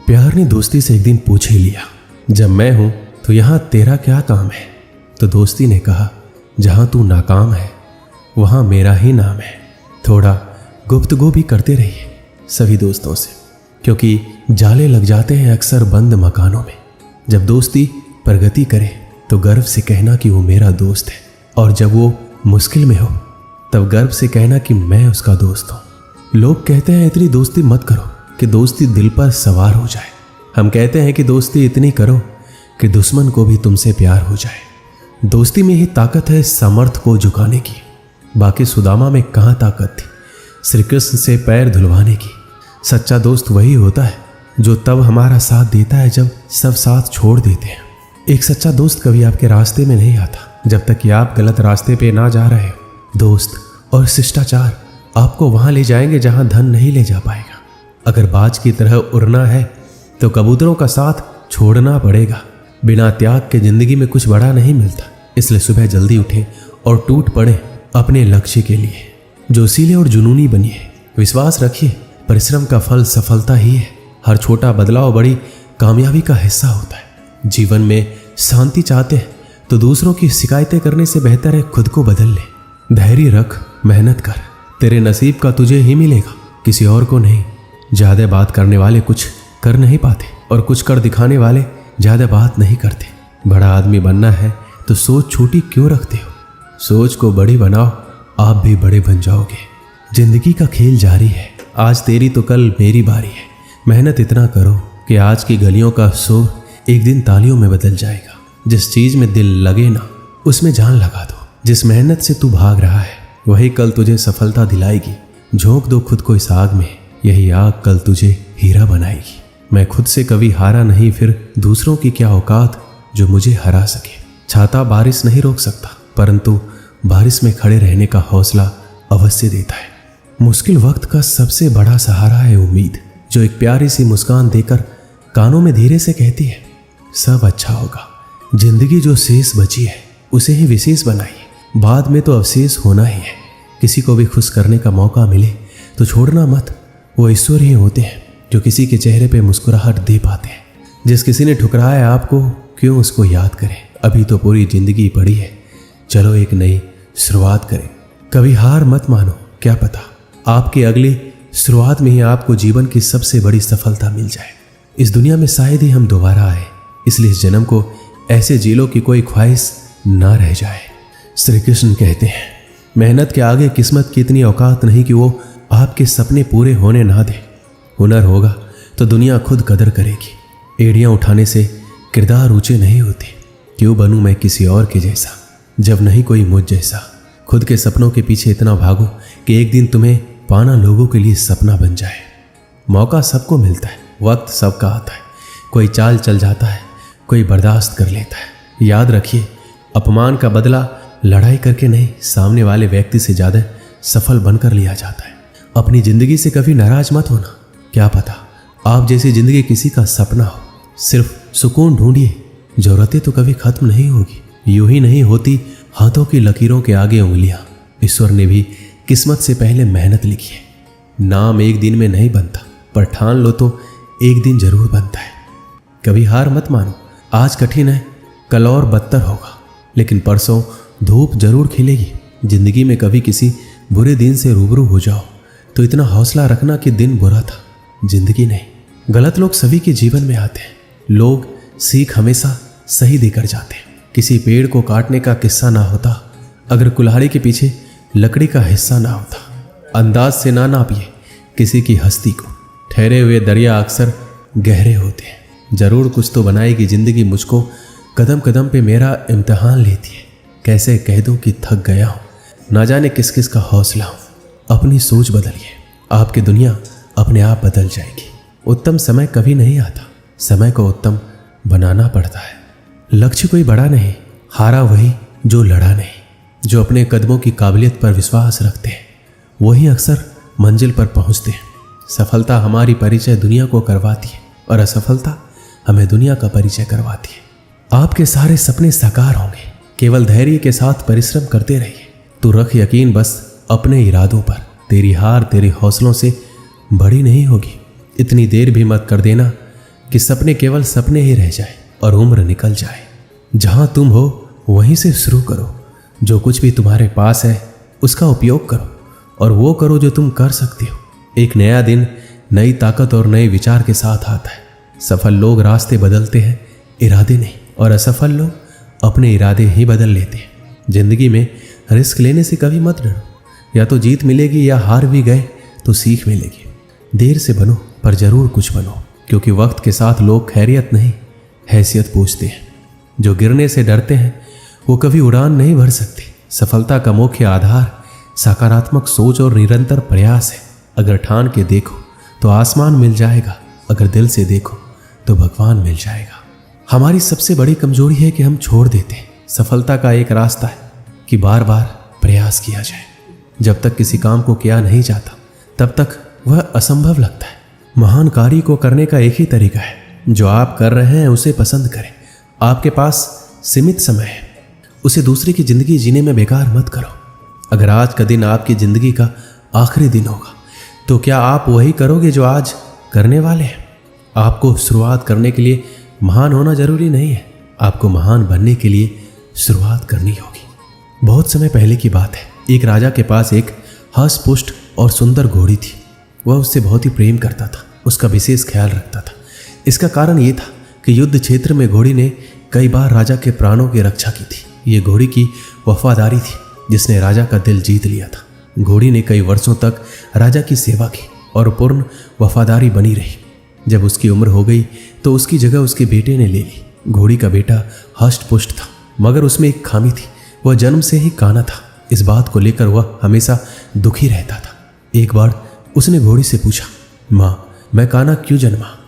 प्यार ने दोस्ती से एक दिन पूछ ही लिया, जब मैं हूं तो यहां तेरा क्या काम है? तो दोस्ती ने कहा, जहां तू नाकाम है वहां मेरा ही नाम है। थोड़ा गुफ्तगू भी करते रहिए सभी दोस्तों से, क्योंकि जाले लग जाते हैं अक्सर बंद मकानों में। जब दोस्ती प्रगति करे तो गर्व से कहना कि वो मेरा दोस्त है, और जब वो मुश्किल में हो तब गर्व से कहना कि मैं उसका दोस्त हूं। लोग कहते हैं इतनी दोस्ती मत करो कि दोस्ती दिल पर सवार हो जाए। हम कहते हैं कि दोस्ती इतनी करो कि दुश्मन को भी तुमसे प्यार हो जाए। दोस्ती में ही ताकत है सामर्थ को झुकाने की। बाकी सुदामा में कहाँ ताकत थी श्री कृष्ण से पैर धुलवाने की। सच्चा दोस्त वही होता है जो तब हमारा साथ देता है जब सब साथ छोड़ देते हैं। एक सच्चा दोस्त कभी आपके रास्ते में नहीं आता जब तक कि आप गलत रास्ते पे ना जा रहे हो। दोस्त और शिष्टाचार आपको वहां ले जाएंगे जहां धन नहीं ले जा पाएगा। अगर बाज की तरह उड़ना है तो कबूतरों का साथ छोड़ना पड़ेगा। बिना त्याग के जिंदगी में कुछ बड़ा नहीं मिलता। इसलिए सुबह जल्दी उठें और टूट पड़े अपने लक्ष्य के लिए। जोशीले और जुनूनी बनिए। विश्वास रखिए, परिश्रम का फल सफलता ही है। हर छोटा बदलाव बड़ी कामयाबी का हिस्सा होता है। जीवन में शांति चाहते हैं तो दूसरों की शिकायतें करने से बेहतर है खुद को बदल ले। धैर्य रख, मेहनत कर, तेरे नसीब का तुझे ही मिलेगा, किसी और को नहीं। ज्यादा बात करने वाले कुछ कर नहीं पाते और कुछ कर दिखाने वाले ज्यादा बात नहीं करते। बड़ा आदमी बनना है तो सोच छोटी क्यों रखते हो? सोच को बड़ी बनाओ, आप भी बड़े बन जाओगे। जिंदगी का खेल जारी है, आज तेरी तो कल मेरी बारी है। मेहनत इतना करो कि आज की गलियों का शोर एक दिन तालियों में बदल जाएगा। जिस चीज में दिल लगे ना उसमें जान लगा दो। जिस मेहनत से तू भाग रहा है वही कल तुझे सफलता दिलाएगी। झोंक दो खुद को इस आग में, यही आग कल तुझे हीरा बनाएगी। मैं खुद से कभी हारा नहीं, फिर दूसरों की क्या औकात जो मुझे हरा सके। छाता बारिश नहीं रोक सकता, परंतु बारिश में खड़े रहने का हौसला अवश्य देता है। मुश्किल वक्त का सबसे बड़ा सहारा है उम्मीद, जो एक प्यारी सी मुस्कान देकर कानों में धीरे से कहती है, सब अच्छा होगा। जिंदगी जो शेष बची है उसे ही विशेष बनाइए, बाद में तो अवशेष होना ही है। किसी को भी खुश करने का मौका मिले तो छोड़ना मत। वो ईश्वर ही होते हैं जो किसी के चेहरे पे मुस्कुराहट दे पाते हैं। जिस किसी ने ठुकराया आपको क्यों उसको याद करें? अभी तो पूरी जिंदगी पड़ी है, चलो एक नई शुरुआत करें। कभी हार मत मानो, क्या पता आपकी अगली शुरुआत में ही आपको जीवन की सबसे बड़ी सफलता मिल जाए। इस दुनिया में शायद ही हम दोबारा आए, इसलिए इस जन्म को ऐसे जी लो कि कोई ख्वाहिश ना रह जाए। श्री कृष्ण कहते हैं, मेहनत के आगे किस्मत की इतनी औकात नहीं कि वो आपके सपने पूरे होने ना दे। हुनर होगा तो दुनिया खुद कदर करेगी। एड़ियां उठाने से किरदार ऊंचे नहीं होते। क्यों बनूं मैं किसी और के जैसा जब नहीं कोई मुझ जैसा? खुद के सपनों के पीछे इतना भागो कि एक दिन तुम्हें पाना लोगों के लिए सपना बन जाए। मौका सबको मिलता है, वक्त सबका आता है। कोई चाल चल जाता है, कोई बर्दाश्त कर लेता है। याद रखिए, अपमान का बदला लड़ाई करके नहीं, सामने वाले व्यक्ति से ज्यादा सफल बनकर लिया जाता है। अपनी जिंदगी से कभी नाराज मत होना। क्या पता आप जैसी जिंदगी किसी का सपना हो। सिर्फ सुकून ढूंढिए, जरूरतें तो कभी खत्म नहीं होगी। यूं ही नहीं होती हाथों की लकीरों के आगे उंगलियां। ईश्वर ने भी किस्मत से पहले मेहनत लिखी है। नाम एक दिन में नहीं बनता, पर ठान लो तो एक दिन जरूर बनता है। कभी हार मत मानो। आज कठिन है, कल और बदतर होगा, लेकिन परसों धूप जरूर खिलेगी। जिंदगी में कभी किसी बुरे दिन से रूबरू हो जाओ तो इतना हौसला रखना कि दिन बुरा था, जिंदगी नहीं। गलत लोग सभी के जीवन में आते हैं। लोग सीख हमेशा सही देकर जाते हैं। किसी पेड़ को काटने का किस्सा ना होता अगर कुल्हाड़ी के पीछे लकड़ी का हिस्सा ना होता। अंदाज से ना नापिए किसी की हस्ती को। ठहरे हुए दरिया अक्सर गहरे होते हैं। जरूर कुछ तो बनाएगी जिंदगी मुझको, कदम कदम पे मेरा इम्तिहान लेती है। कैसे कह दूं कि थक गया हूं, ना जाने किस किस का हौसला हूं। अपनी सोच बदलिए, आपकी दुनिया अपने आप बदल जाएगी। उत्तम समय कभी नहीं आता, समय को उत्तम बनाना पड़ता है। लक्ष्य कोई बड़ा नहीं, हारा वही जो लड़ा नहीं। जो अपने कदमों की काबिलियत पर विश्वास रखते हैं वही अक्सर मंजिल पर पहुंचते हैं। सफलता हमारी परिचय दुनिया को करवाती है और असफलता हमें दुनिया का परिचय करवाती है। आपके सारे सपने साकार होंगे, केवल धैर्य के साथ परिश्रम करते रहिए। तू रख यकीन बस अपने इरादों पर। तेरी हार तेरे हौसलों से बड़ी नहीं होगी। इतनी देर भी मत कर देना कि सपने केवल सपने ही रह जाए और उम्र निकल जाए। जहां तुम हो वहीं से शुरू करो। जो कुछ भी तुम्हारे पास है उसका उपयोग करो और वो करो जो तुम कर सकते हो। एक नया दिन नई ताकत और नए विचार के साथ आता है। सफल लोग रास्ते बदलते हैं, इरादे नहीं, और असफल लोग अपने इरादे ही बदल लेते हैं। जिंदगी में रिस्क लेने से कभी मत डरो। या तो जीत मिलेगी या हार भी गए तो सीख मिलेगी। देर से बनो पर जरूर कुछ बनो, क्योंकि वक्त के साथ लोग खैरियत नहीं हैसियत पूछते हैं। जो गिरने से डरते हैं वो कभी उड़ान नहीं भर सकते। सफलता का मुख्य आधार सकारात्मक सोच और निरंतर प्रयास है। अगर ठान के देखो तो आसमान मिल जाएगा, अगर दिल से देखो तो भगवान मिल जाएगा। हमारी सबसे बड़ी कमजोरी है कि हम छोड़ देते हैं। सफलता का एक रास्ता है कि बार बार प्रयास किया जाए। जब तक किसी काम को किया नहीं जाता तब तक वह असंभव लगता है। महान कार्य को करने का एक ही तरीका है, जो आप कर रहे हैं उसे पसंद करें। आपके पास सीमित समय है, उसे दूसरे की जिंदगी जीने में बेकार मत करो। अगर आज का दिन आपकी जिंदगी का आखिरी दिन होगा तो क्या आप वही करोगे जो आज करने वाले हैं? आपको शुरुआत करने के लिए महान होना जरूरी नहीं है, आपको महान बनने के लिए शुरुआत करनी होगी। बहुत समय पहले की बात है, एक राजा के पास एक हष्ट-पुष्ट और सुंदर घोड़ी थी। वह उससे बहुत ही प्रेम करता था, उसका विशेष ख्याल रखता था। इसका कारण ये था कि युद्ध क्षेत्र में घोड़ी ने कई बार राजा के प्राणों की रक्षा की थी। ये घोड़ी की वफादारी थी जिसने राजा का दिल जीत लिया था। घोड़ी ने कई वर्षों तक राजा की सेवा की और पूर्ण वफादारी बनी रही। जब उसकी उम्र हो गई तो उसकी जगह उसके बेटे ने ले ली। घोड़ी का बेटा हष्ट-पुष्ट था, मगर उसमें एक खामी थी, वह जन्म से ही काना था। इस बात को लेकर वह हमेशा दुखी रहता था। एक बार उसने घोड़ी से पूछा, माँ, मैं काना क्यों जन्मा?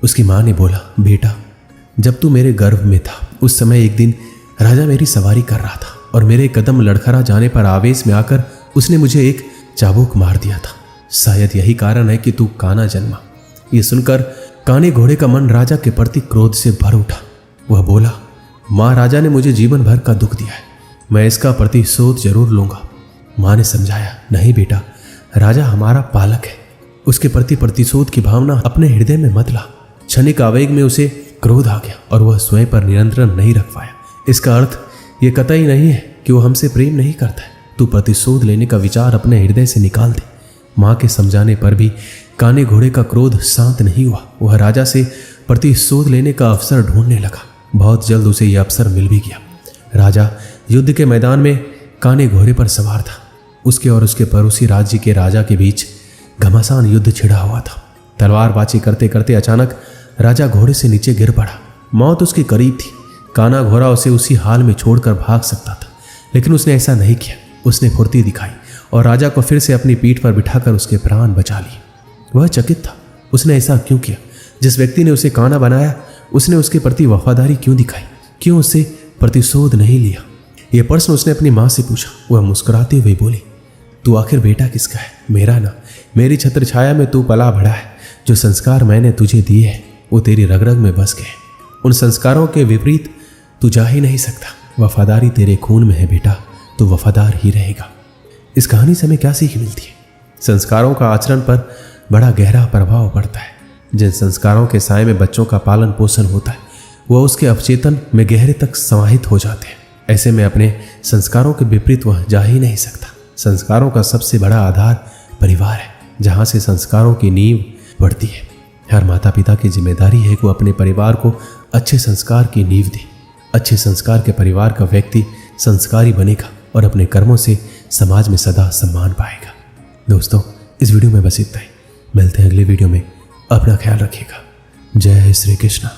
उसकी माँ ने बोला, बेटा, जब तू मेरे गर्भ में था उस समय एक दिन राजा मेरी सवारी कर रहा था और मेरे कदम लड़खड़ा जाने पर आवेश में आकर उसने मुझे एक चाबुक मार दिया था। शायद यही कारण है कि तू काना जन्मा। ये सुनकर काने घोड़े का मन राजा के प्रति क्रोध से भर उठा। वह बोला, माँ, राजा ने मुझे जीवन भर का दुख दिया है, मैं इसका प्रतिशोध जरूर लूंगा। माँ ने समझाया, नहीं बेटा, राजा हमारा पालक है, उसके प्रति प्रतिशोध की भावना अपने हृदय में मत ला। क्षणिक आवेग में उसे क्रोध आ गया और वह स्वयं पर नियंत्रण नहीं रख पाया। इसका अर्थ ये कतई नहीं है कि वो हमसे प्रेम नहीं करता है। तू प्रतिशोध लेने का विचार अपने हृदय से निकाल दे। माँ के समझाने पर भी काने घोड़े का क्रोध शांत नहीं हुआ। वह राजा से प्रतिशोध लेने का अवसर ढूंढने लगा। बहुत जल्द उसे यह अवसर मिल भी गया। राजा युद्ध के मैदान में काने घोड़े पर सवार था। उसके और उसके पड़ोसी राज्य के राजा के बीच घमासान युद्ध छिड़ा हुआ था। तलवारबाजी करते करते अचानक राजा घोड़े से नीचे गिर पड़ा। मौत उसके करीब थी। काना घोड़ा उसे उसी हाल में छोड़कर भाग सकता था, लेकिन उसने ऐसा नहीं किया। उसने फुर्ती दिखाई और राजा को फिर से अपनी पीठ पर बिठाकर उसके प्राण बचा लिए। वह चकित था, उसने ऐसा क्यों किया? जिस व्यक्ति ने उसे काना बनाया उसने उसके प्रति वफादारी क्यों दिखाई? क्यों उससे प्रतिशोध नहीं लिया? यह प्रश्न उसने अपनी माँ से पूछा। वह मुस्कुराते हुए बोली, तू आखिर बेटा किसका है? मेरा ना। मेरी छत्र छाया में तू पला बढ़ा है। जो संस्कार मैंने तुझे दिए हैं वो तेरी रग रग में बस गए। उन संस्कारों के विपरीत तू जा ही नहीं सकता। वफादारी तेरे खून में है बेटा, तू वफादार ही रहेगा। इस कहानी से हमें क्या सीख मिलती है? संस्कारों का आचरण पर बड़ा गहरा प्रभाव पड़ता है। जिन संस्कारों के साए में बच्चों का पालन पोषण होता है वह उसके अवचेतन में गहरे तक समाहित हो जाते हैं। ऐसे में अपने संस्कारों के विपरीत वह जा ही नहीं सकता। संस्कारों का सबसे बड़ा आधार परिवार है, जहाँ से संस्कारों की नींव बढ़ती है। हर माता पिता की जिम्मेदारी है कि वो अपने परिवार को अच्छे संस्कार की नींव दे। अच्छे संस्कार के परिवार का व्यक्ति संस्कारी बनेगा और अपने कर्मों से समाज में सदा सम्मान पाएगा। दोस्तों, इस वीडियो में बस इतना ही। मिलते हैं अगले वीडियो में। अपना ख्याल रखिएगा। जय श्री कृष्ण।